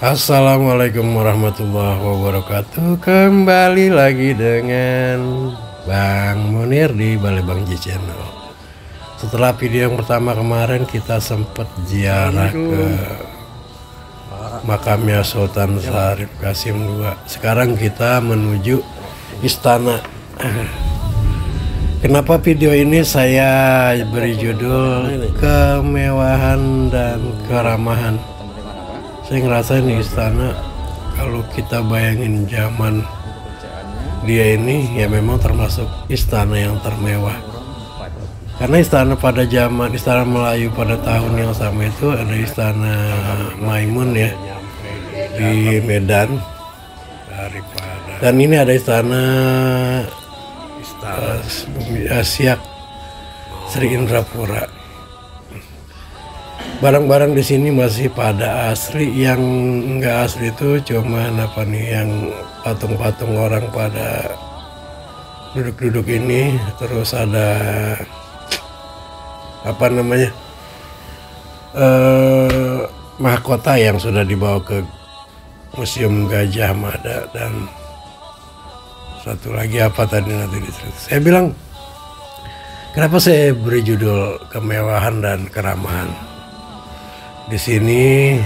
Assalamualaikum warahmatullahi wabarakatuh. Kembali lagi dengan Bang Munir di Balai Bang Ji Channel. Setelah video yang pertama kemarin kita sempat ziarah ke makamnya Sultan Syarif Qasim II. Sekarang kita menuju istana. Kenapa video ini saya beri judul kemewahan dan keramahan? Saya ngerasain di istana, kalau kita bayangin zaman dia ini, ya memang termasuk istana yang termewah. Karena istana pada zaman istana Melayu pada tahun yang sama itu ada istana Maimun ya di Medan, dan ini ada istana Siak Sri Indrapura. Barang-barang di sini masih pada asli, yang enggak asli itu cuman yang patung-patung orang pada duduk-duduk ini. Terus ada mahkota yang sudah dibawa ke Museum Gajah Mada, dan satu lagi apa tadi nanti diceritakan. Saya bilang, kenapa saya beri judul kemewahan dan keramahan? Di sini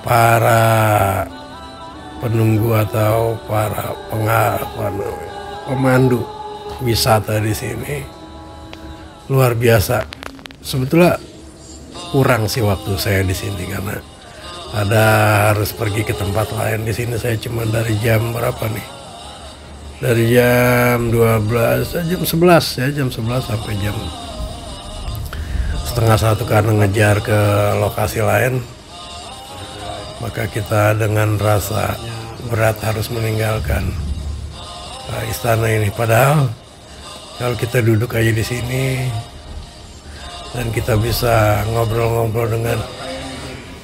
para penunggu atau para pemandu wisata di sini luar biasa. Sebetulnya kurang sih waktu saya di sini karena harus pergi ke tempat lain. Di sini saya cuma dari jam berapa nih? Dari jam 12, jam 11 ya, jam 11 sampai jam setengah 1 karena ngejar ke lokasi lain. Maka kita dengan rasa berat harus meninggalkan istana ini. Padahal kalau kita duduk aja di sini dan kita bisa ngobrol-ngobrol dengan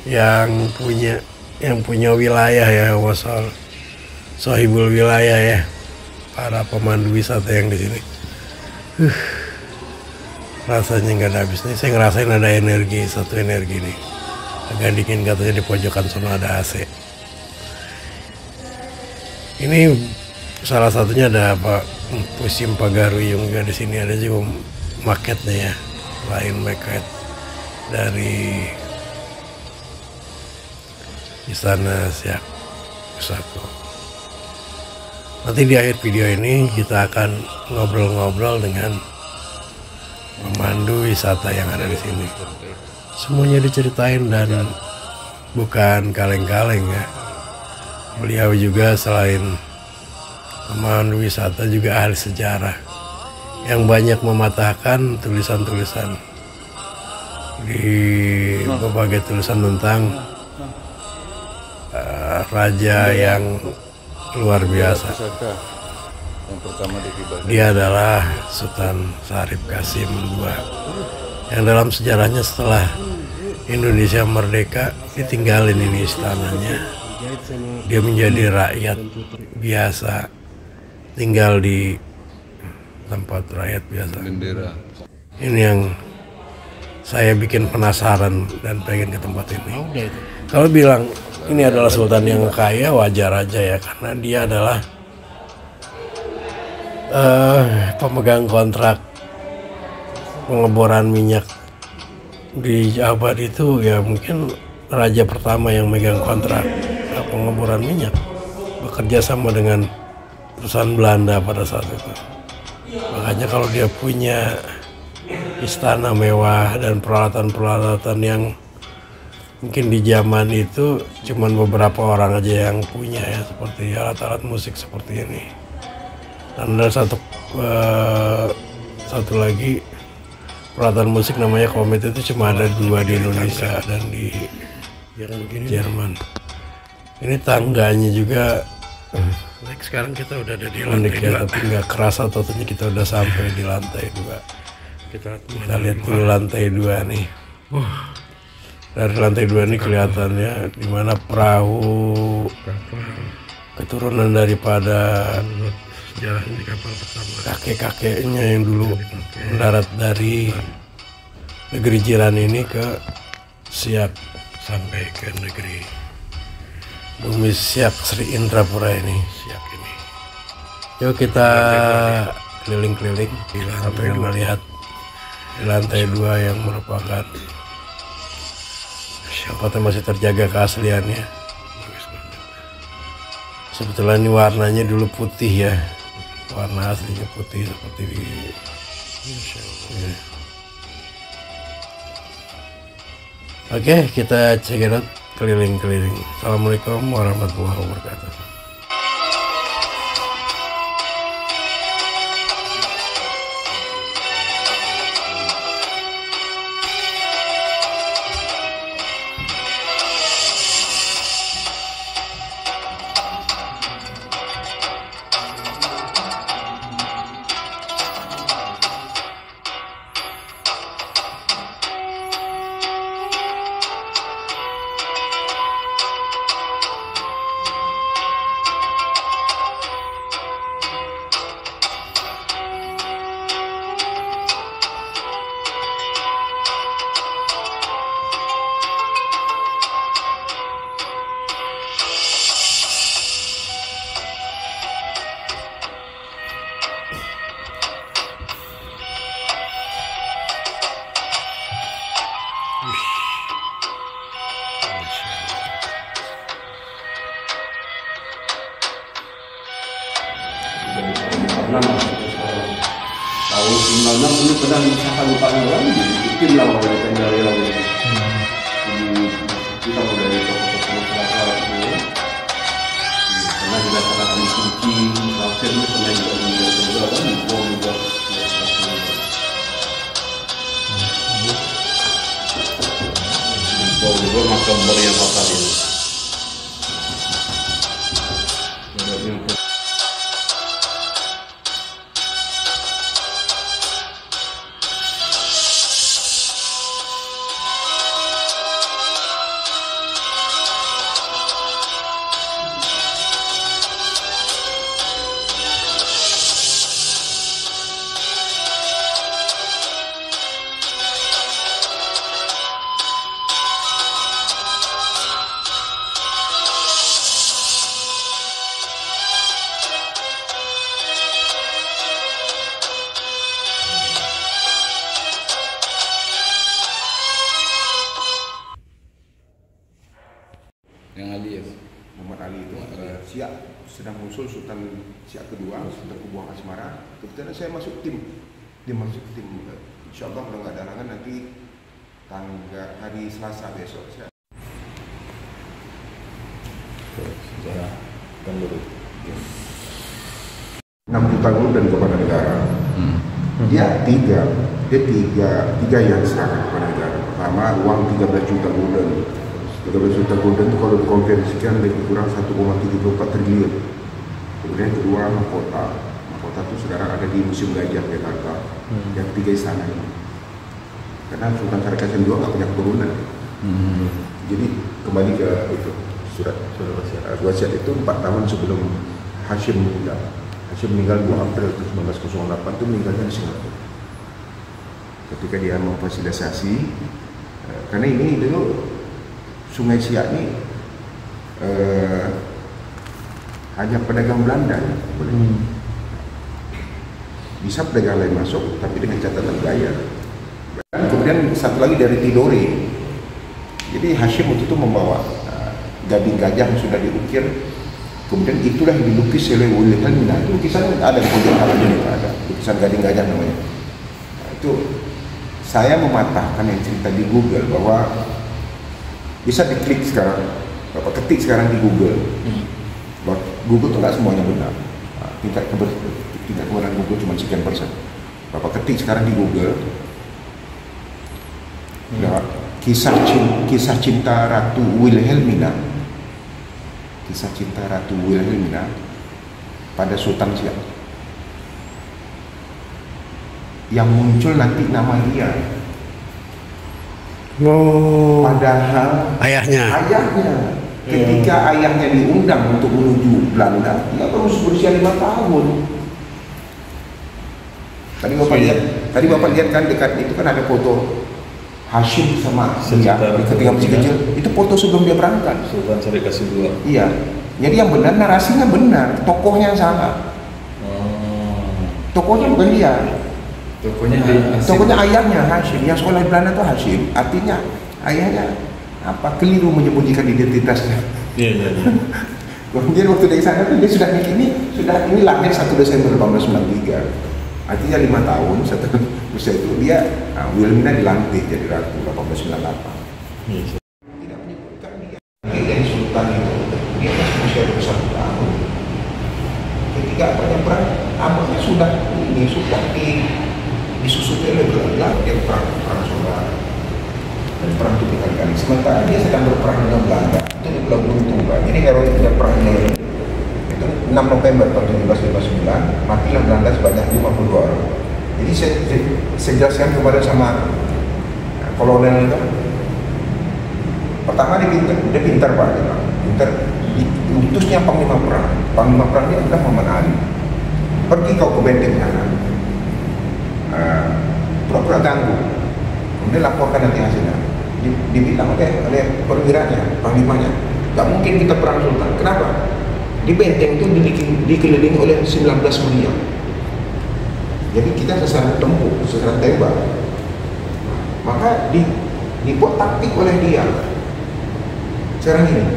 yang punya wilayah ya, wasal sohibul wilayah ya, para pemandu wisata yang di sini. Rasanya nggak ada habisnya. Saya ngerasain ada satu energi nih. Agak dingin katanya, di pojokan sana ada AC. Ini salah satunya ada Museum Pagaruyung juga di sini, ada juga maketnya ya, lain maket dari istana Siak Pusako. Nanti di akhir video ini kita akan ngobrol-ngobrol dengan pemandu wisata yang ada di sini. Semuanya diceritain dan bukan kaleng-kaleng ya. Beliau juga selain pemandu wisata juga ahli sejarah yang banyak mematahkan tulisan-tulisan di berbagai tulisan tentang raja yang luar biasa. Yang pertama dia adalah Sultan Syarif Qasim II, yang dalam sejarahnya setelah Indonesia merdeka ditinggalin ini istananya. Dia menjadi rakyat biasa, tinggal di tempat rakyat biasa. Ini yang saya bikin penasaran dan pengen ke tempat ini. Kalau bilang ini adalah sultan yang kaya, wajar aja ya, karena dia adalah pemegang kontrak pengeboran minyak di Jabar itu ya, mungkin raja pertama yang megang kontrak pengeboran minyak, bekerja sama dengan perusahaan Belanda pada saat itu. Makanya kalau dia punya istana mewah dan peralatan-peralatan yang mungkin di zaman itu cuman beberapa orang aja yang punya ya, seperti alat-alat musik seperti ini. Dan ada satu lagi peralatan musik namanya komet, itu cuma ada 2 di Indonesia dan di Jerman. Ini tangganya juga. Sekarang kita udah ada di lantai 2, tapi nggak kerasa totalnya kita udah sampai di lantai 2. Kita lihat dulu lantai 2 nih. Dari lantai 2 ini kelihatannya dimana perahu keturunan daripada sejarahnya di kapal pertama. Kakek-kakeknya yang dulu mendarat dari negeri jiran ini ke Siak sampai ke negeri bumi Siak Sri Indrapura ini. Siak ini. Yuk kita keliling-keliling sampai melihat di lantai 2 yang merupakan kota masih terjaga keasliannya. Sebetulnya ini warnanya dulu putih ya, warna aslinya putih seperti di ya. Oke, kita check it out, keliling-keliling. Assalamualaikum warahmatullahi wabarakatuh. Tahun 96 ini pernah misalkan lupa orang tim lah mereka nyari lagi. Kita mulai dari toko-toko masyarakat itu. Pernah juga sangat kunci, langsir itu pernah juga menjual kan, bom juga. Bom juga macam bom yang fatal ini. Yang Ali ya? Muhammad Ali itu Siak sedang muncul Sultan Siak kedua, Sultan Kubuang Asmara. Kebetulan saya masuk tim. Dia masuk tim. Insyaallah kalau nggak ada halangan nanti hari Selasa besok. Sejarah kan dulu. 6 juta gulden kepada negara. Dia tiga yang diserahkan kepada negara. Pertama uang 13 juta gulden. 13 juta gulden itu kalau dikonversikan lebih kurang 1,34 triliun. Kemudian kedua mahkota. Mahkota itu sekarang ada di Museum Gajah Jakarta. Yang ketiga istana ini. Karena Sultan Syarikash II nggak punya keturunan. Jadi kembali ke itu surat wasiat itu 4 tahun sebelum Hashim meninggal. Hashim meninggal 2 April 1908 itu meninggalnya di Singapura. Ketika dia memfasilitasi, karena ini dulu Sungai Siak ini hanya pedagang Belanda ya, boleh. Bisa pedagang lain masuk, tapi dengan catatan bayar. Dan kemudian satu lagi dari Tidore. Jadi Hashim waktu itu membawa gading gajah yang sudah diukir. Kemudian itulah yang dilukis oleh Wilhelm. Nah, itu lukisan ada di pojok kanan ini, ada lukisan gading gajah namanya. Nah, itu saya mematahkan yang cerita di Google bahwa bisa diklik sekarang, Bapak ketik sekarang di Google. Google itu nggak semuanya benar. Tingkat kebenaran Google cuma sekian persen. Bapak ketik sekarang di Google. Nah, kisah cinta Ratu Wilhelmina. Kisah cinta Ratu Wilhelmina pada Sultan Siak. Yang muncul nanti nama dia. Oh, padahal ayahnya ketika ayahnya diundang untuk menuju Belanda, dia baru berusia 5 tahun. Tadi bapak lihat kan dekat itu kan ada foto Hashim sama dia ketika masih kecil itu foto sebelum dia berangkat. Sultan Syarif Qasim II. Iya. Jadi yang benar narasinya benar, tokohnya yang salah. Tokohnya bukan dia. Tokohnya ayahnya Hashim. Yang sekolah di Belanda itu Hashim. Artinya ayahnya apa? Keliru menyembunyikan identitasnya. Iya. Kemudian waktu dari sana tuh dia sudah ini lahir 1 Desember 1893. Artinya 5 tahun setelah usia itu dia Wilhelmina dilantik jadi ratu 1898. Yes. Tidak menyebutkan dia dari sultan itu dia masih usia 21 tahun. Ketika banyak perang, amatnya sudah disusupi oleh Belanda, dia perang saudara dan perang itu berkali-kali. Sementara dia sedang berperang dengan Belanda itu di Pulau Belitung. Jadi heroik dia perang itu 6 November tahun 1759 matilah Belanda sebanyak 52 orang. Jadi saya jelaskan kepada sama kolonel itu. Pertama dia pintar Pak, pintar. Diutusnya panglima perang dia adalah Muhammad Ali. Pergi kau ke benteng sana, pura-pura ganggu, kemudian laporkan nanti hasilnya. Dibilang oleh perwiranya, panglimanya, gak mungkin kita perang sultan. Kenapa? Di benteng itu dikelilingi oleh 19 meriam. Jadi kita sasaran tempur, sasaran tembak. Maka dibuat taktik oleh dia. Sekarang ini,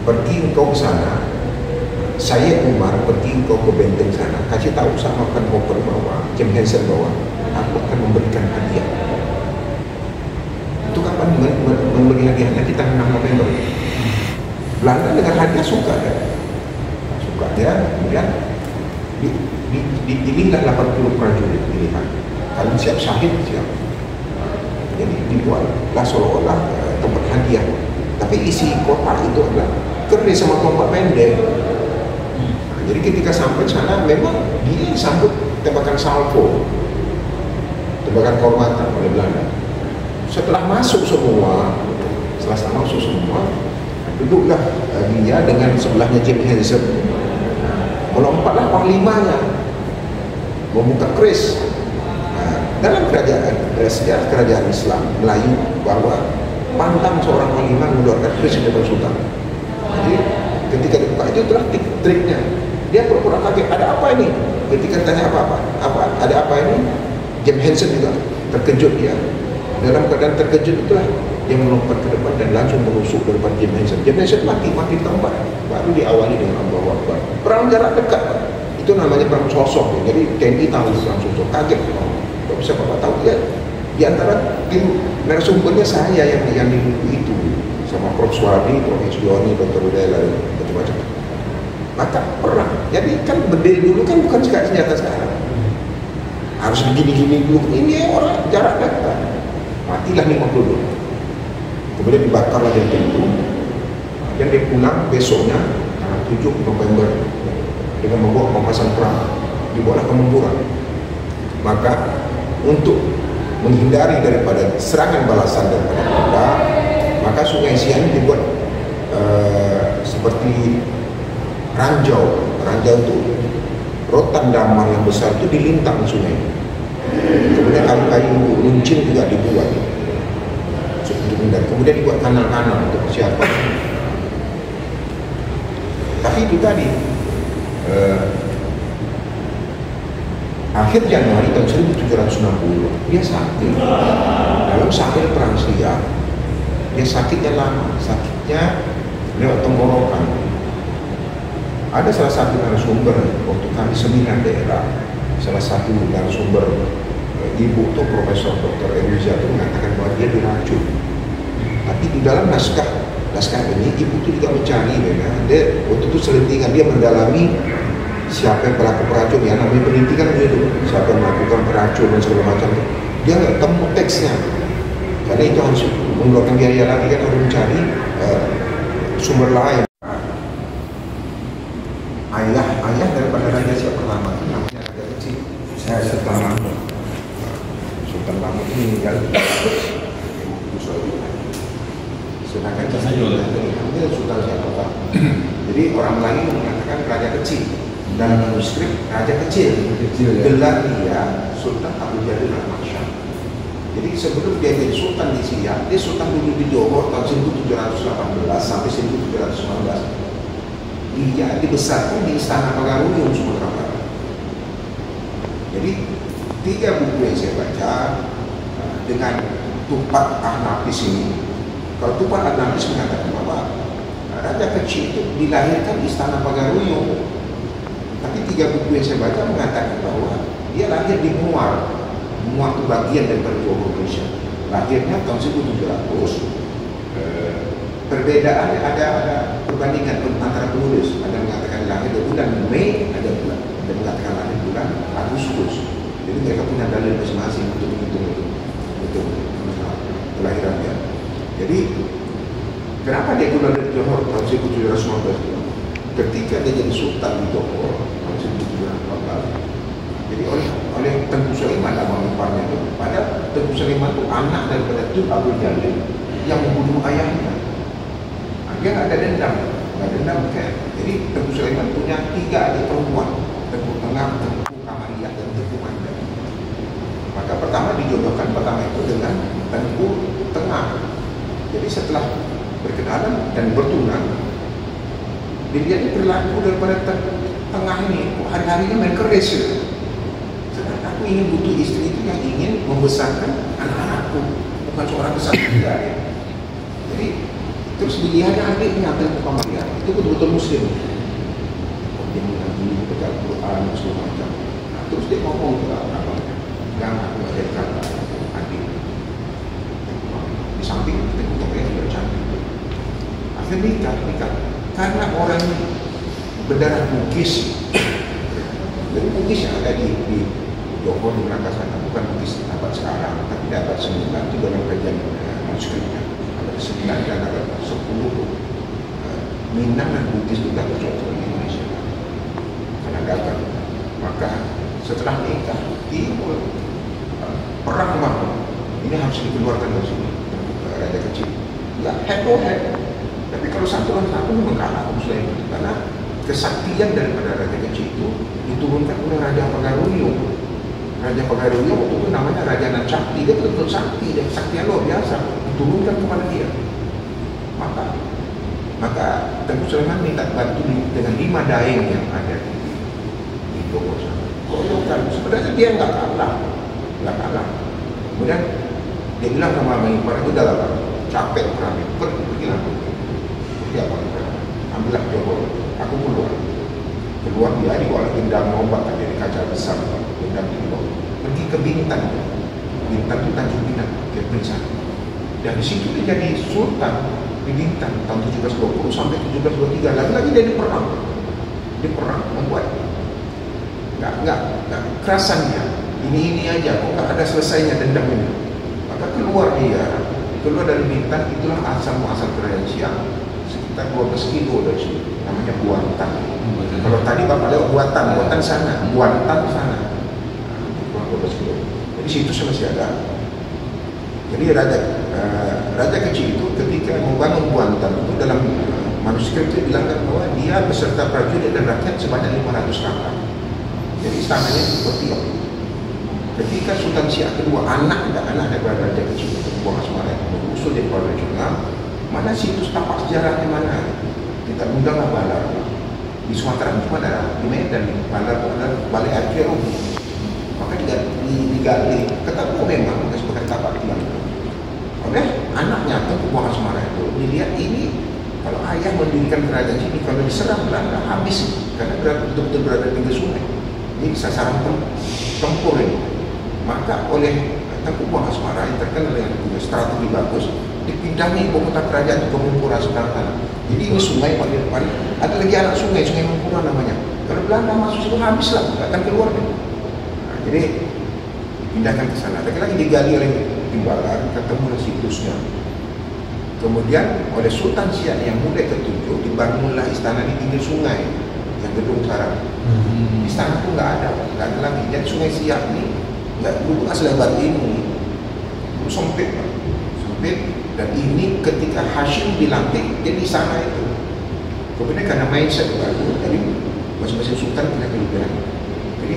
pergi engkau ke sana, saya Umar pergi engkau ke benteng sana, kasih tahu sama Koper bahwa James Hansen bahwa aku akan memberikan hadiah. Itu kapan memberi hadiahnya di tanggal 6 November. Belanda dengan hadiah suka dia, kemudian dipilihlah 80 prajurit pilihan. Kalian siap syahid siap. Jadi dibuatlah seolah-olah tempat hadiah. Tapi isi kotak itu adalah keris sama tombak pendek. Jadi ketika sampai sana memang dia disambut tembakan salvo, tembakan kehormatan oleh Belanda. Setelah masuk semua, duduklah dia dengan sebelahnya James Hansen. Melompatlah panglimanya, membuka keris. Dalam sejarah kerajaan Islam Melayu bahwa pantang seorang panglima mengeluarkan keris di depan sultan. Jadi ketika dibuka itu itulah triknya. Dia pura-pura kaget, ada apa ini? Ketika ditanya apa ada apa ini? James Hansen juga terkejut dia. Dalam keadaan terkejut itulah dia melompat ke depan dan langsung menusuk ke depan James Hansen. James Hansen mati tempat. Baru diawali dengan Allahu Akbar. Perang jarak dekat. Itu namanya perang sosok. Jadi TNI tahu perang sosok. Kaget. Tidak bisa Bapak tahu ya. Di antara tim narasumbernya saya yang itu sama Prof. Swadi, Prof. Joni, Dr. Udela, macam-macam. Maka perang. Jadi kan berdiri dulu kan bukan senjata sekarang. Harus begini-gini dulu. Ini orang jarak dekat. Matilah 52. Kemudian dibakarlah dari pintu. Dan dia pulang besoknya tanggal 7 November dengan membawa pemasan perang. Dibawalah ke Mempura. Maka untuk menghindari daripada serangan balasan daripada Belanda, maka Sungai Sian dibuat seperti ranjau itu rotan damar yang besar itu dilintang sungai. Kemudian kayu runcing juga dibuat untuk menghindari. Kemudian dibuat kanal-kanal untuk persiapan. Tapi itu tadi akhir Januari tahun 1760 dia sakit dalam sakit perang siap. Dia sakitnya lama, sakitnya lewat tenggorokan. Ada salah satu narasumber waktu kami seminar daerah, salah satu narasumber ibu tuh Profesor Dr. Eliza itu mengatakan bahwa dia diracun. Tapi di dalam naskah ini ibu itu juga mencari, dia waktu itu selentingan dia mendalami siapa yang pelaku peracun, ya namanya penelitian begitu, siapa yang melakukan peracun dan segala macam. Dia nggak temu teksnya, karena itu harus mengeluarkan biaya lagi kan, harus mencari sumber lain. Ayah daripada Raja Siap pertama namanya Raja Kecil, Sultan Mahmud. Sultan Mahmud ini meninggal. Sedangkan namanya Sultan Siap pertama. Jadi orang Melayu mengatakan Raja Kecil. Dalam manuskrip Raja Kecil. Gelar dia Sultan Abu Jadil Al-Maksyar. Jadi sebelum dia jadi sultan di Siak, dia sultan dulu di Johor tahun 1718 sampai 1719. Dia dibesarkan di Istana Pagaruyung, Sumatera Barat. Jadi 3 buku yang saya baca dengan Tupat Ahnafis ini. Kalau Tupat Ahnafis mengatakan bahwa raja kecil itu dilahirkan di Istana Pagaruyung. Tapi 3 buku yang saya baca mengatakan bahwa dia lahir di Muar. Muar itu bagian dari Johor Malaysia. Lahirnya tahun 1700. Perbedaannya ada perbandingan antara penulis. Ada mengatakan lahir di bulan Mei, ada mengatakan lahir bulan Agustus. Jadi mereka punya dalil masing-masing untuk menghitung itu kelahirannya. Jadi kenapa dia keluar dari Johor tahun 1719? Ketika dia jadi sultan di Johor tahun 1718. Jadi oleh Tengku Sulaiman nama iparnya itu. Pada Tengku Sulaiman itu anak daripada Tun Abdul Jalil yang membunuh ayahnya. Dia nggak ada dendam, kan? Jadi Tengku Sulaiman punya 3 adik perempuan, Tengku Tengah, Tengku Kamariyah, dan Tengku Manda. Maka pertama dijodohkan pertama itu dengan Tengku Tengah. Jadi setelah berkenalan dan bertunang, dia ini berlaku daripada Tengku Tengah ini hari-harinya main keris. Sedangkan aku ingin butuh istri itu yang ingin membesarkan anak-anakku, bukan seorang besar juga ya. Jadi terus dilihatnya adiknya Tengku Kamariyah itu betul-betul muslim. Dia mengaji, baca Al-Quran, segala macam. Nah, terus dia ngomong ke abangnya, jangan aku ada kata adik. Di samping Tengku Kamariyah sudah cantik. Akhirnya nikah. Karena orang berdarah Bugis. Jadi Bugis yang ada di Johor di Melaka sana bukan Bugis abad sekarang, tapi abad 9 itu dalam kajian manuskripnya. 9 dan abad 10 Minang dan Bugis itu dapat suatu di Indonesia karena dapat. Maka setelah nikah timbul perang bangun. Ini harus dikeluarkan dari sini raja kecil. Ya head to head. Tapi kalau satu lawan satu memang kalah Muslim karena kesaktian daripada raja kecil itu diturunkan oleh Raja Pagaruyung. Raja Pagaruyung waktu itu namanya Raja Nancakti. Dia betul-betul sakti dan saktinya luar biasa diturunkan kepada dia. Maka Tengku Sulaiman minta bantu dengan 5 daeng yang ada di Johor sana. Goyokan. Sebenarnya dia nggak kalah. Kemudian dia bilang sama Abang Ipar itu dah lah, capek perang, pergilah. Pergi apa? Ambillah Johor. Aku keluar dia dibawa gendang ombak ada di kaca besar, gendang itu pergi ke Bintan itu Tanjung Pinang, ke Bintan. Dan di situ dia jadi sultan di Bintan tahun 1720 sampai 1723. Lagi-lagi dia di perang membuat nggak kerasan dia. Ini aja, kok nggak ada selesainya dendam ini. Maka keluar dari Bintan, itulah asal muasal kerajaan Siak. Sekitar 12 kilo dari sini, namanya Buantan. Kalau tadi Bapak lewat Buantan sana, 12 kilo. Jadi situ masih ada. Jadi raja kecil itu ketika membangun Buantan itu dalam manuskrip itu bilangkan bahwa dia beserta prajurit dan rakyat sebanyak 500 kakak. Jadi istananya seperti itu. Ketika Sultan Siak kedua anak daripada raja kecil itu Buang Asmara usul di Kuala Jurnal, mana situs tapak sejarahnya mana? Kita undanglah Balar. Di Sumatera cuma ada di Medan, Balar ada Balai Arkeologi. Maka digali, ketemu memang sebagai tapak tiang. Oleh anaknya Tengku Buang Asmara itu dilihat ini kalau ayah mendirikan kerajaan sini kalau diserang Belanda habis karena betul-betul berada di pinggir sungai. Ini sasaran tempur ini. Maka oleh Tengku Buang Asmara yang terkenal dengan punya strategi bagus, dipindahi ibu kota kerajaan ke Mumpura Sekarang. Jadi ini sungai paling depan, ada lagi anak sungai Mumpura namanya. Kalau Belanda masuk situ habislah, nggak akan keluar deh. Nah, jadi dipindahkan ke sana. Lagi digali oleh Timbalan, ketemu situsnya. Kemudian oleh Sultan Siak yang mulai ke-7 dibangunlah istana di pinggir sungai, yang gedung sarang. Istana itu nggak ada lagi. Jadi sungai Siak ini nggak dulu selebar ini, dulu sempit. Dan ini ketika Hashim dilantik, dia di sana itu. Kemudian karena mindset baru, jadi masing-masing sultan punya kelebihan. Jadi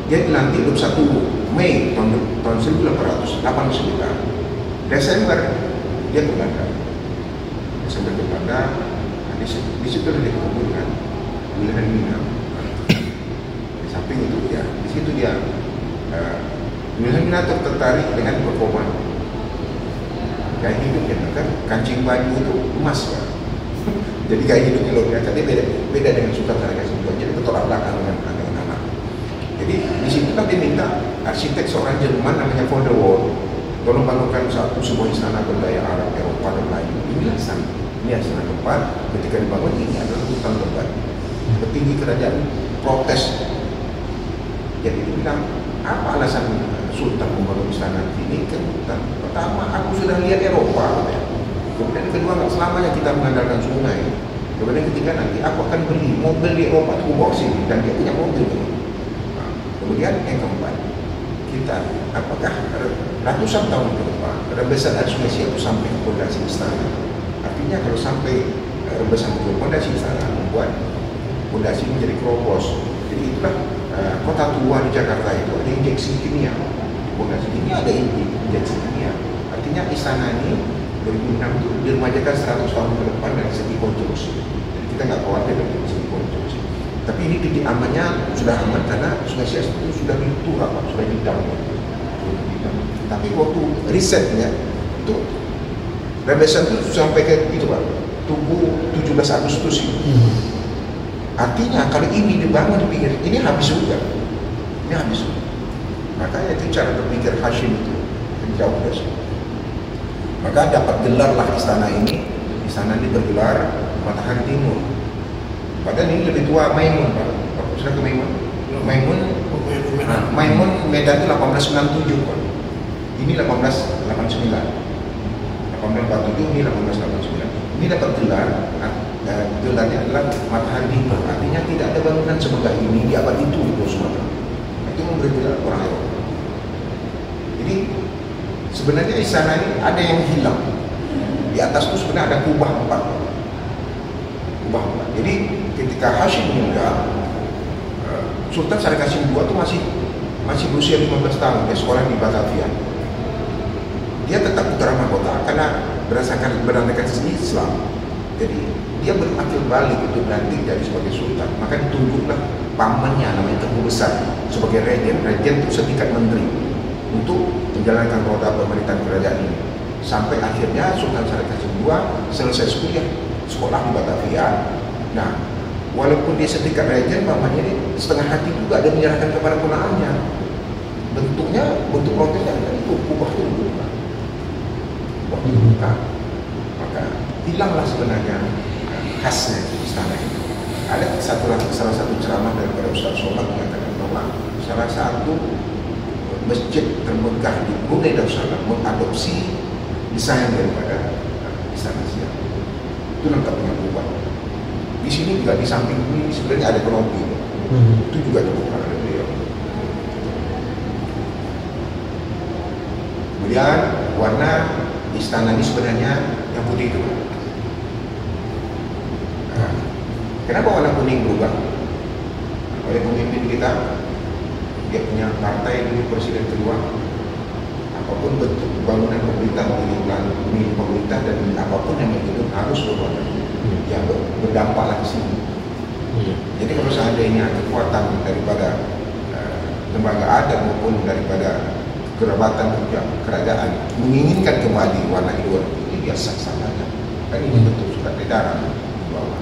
dia dilantik 21 Mei tahun 1889, Desember dia ke Belanda. Desember ke Belanda, di situ dia ketemu dengan Wilhelmina. Di samping itu dia, di situ dia Wilhelmina tertarik dengan performa. Gaya hidupnya kan kancing baju itu emas ya. Jadi gaya hidupnya luar biasa, dia beda dengan Sultan Syarikasim II. Jadi bertolak belakang dengan anak-anak. Jadi di situ dia minta arsitek seorang Jerman namanya von der Wall tolong bangunkan sebuah istana budaya Arab Eropa dan lain. Inilah istana keempat. Ketika dibangun ini adalah hutan lebat. Petinggi kerajaan protes. Jadi dia bilang, apa alasan Sultan membangun istana ini ke hutan? Pertama, aku sudah lihat Eropa. Kemudian kedua, nggak selamanya kita mengandalkan sungai. Kemudian ketiga, nanti aku akan beli mobil di Eropa, aku bawa sini, dan dia punya mobil. Nah, kemudian yang keempat, kita apakah ratusan tahun ke depan rembesan air sungai Siak itu sampai ke pondasi istana. Artinya kalau sampai rembesan ke pondasi istana membuat pondasi menjadi keropos. Jadi itulah kota tua di Jakarta itu ada injeksi kimia. Pondasi ini ada injeksi kimia. Artinya istana ini 2006 itu diremajakan 100 tahun ke depan dari segi konstruksi. Jadi kita nggak khawatir dari segi konstruksi. Tapi ini titik amannya sudah aman karena Sungai Siak itu sudah diturap, sudah didam. Tapi waktu risetnya itu rembesan itu sampai ke itu Pak, Tugu 17 Agustus itu. Artinya kalau ini dibangun di pinggir ini habis juga. Ini habis juga. Makanya itu cara berpikir Hashim itu jauh dari situ. Maka dapat gelarlah istana ini. Istana ini bergelar Matahari Timur. Padahal ini lebih tua Maimun Pak. Bapak sudah ke Maimun? Maimun Medan itu 1897 Pak. Ini 1889. 1847 ini 1889. Ini dapat gelar. Gelarnya adalah Matahari Timur. Artinya tidak ada bangunan semegah ini di abad itu di Pulau Sumatera. Itu memberi gelar orang Eropa. Jadi sebenarnya istana ini ada yang hilang. Di atas itu sebenarnya ada kubah 4. Jadi ketika Hashim meninggal, Sultan Syarikasim II itu masih berusia 15 tahun. Dia sekolah di Batavia. Dia tetap putra mahkota karena berdasarkan Islam. Jadi dia berakil balik itu berarti dari sebagai sultan. Maka ditunjuklah pamannya namanya Tengku Besar sebagai regen. Regen itu setingkat menteri untuk menjalankan roda pemerintahan kerajaan ini. Sampai akhirnya Sultan Syarikasim II selesai sekolah di Batavia. Nah, walaupun dia setingkat regen, pamannya ini setengah hati juga dia menyerahkan kepada ponakannya. Bentuk protesnya itu kubah itu dibuka. Maka hilanglah sebenarnya khasnya istana itu. Ada salah satu ceramah daripada Ustaz Somad mengatakan bahwa salah satu masjid termegah di Brunei Darussalam mengadopsi desain daripada istana Siak. Itu lengkap dengan kubah. Di sini juga di samping ini sebenarnya ada kanopi. Itu juga dibuka oleh beliau. Kemudian warna istana ini sebenarnya yang putih itu. Nah, kenapa warna kuning berubah? Oleh pemimpin kita, dia punya partai dulu presiden kedua. Apapun bentuk bangunan pemerintah milik pemerintah dan apapun yang itu harus berwarna yang berdampaklah ke sini. Jadi kalau seandainya kekuatan daripada lembaga adat maupun daripada kerabatan kerajaan menginginkan kembali warna hijau ini biasa saja. Kan ini bentuk surat edaran di bawah.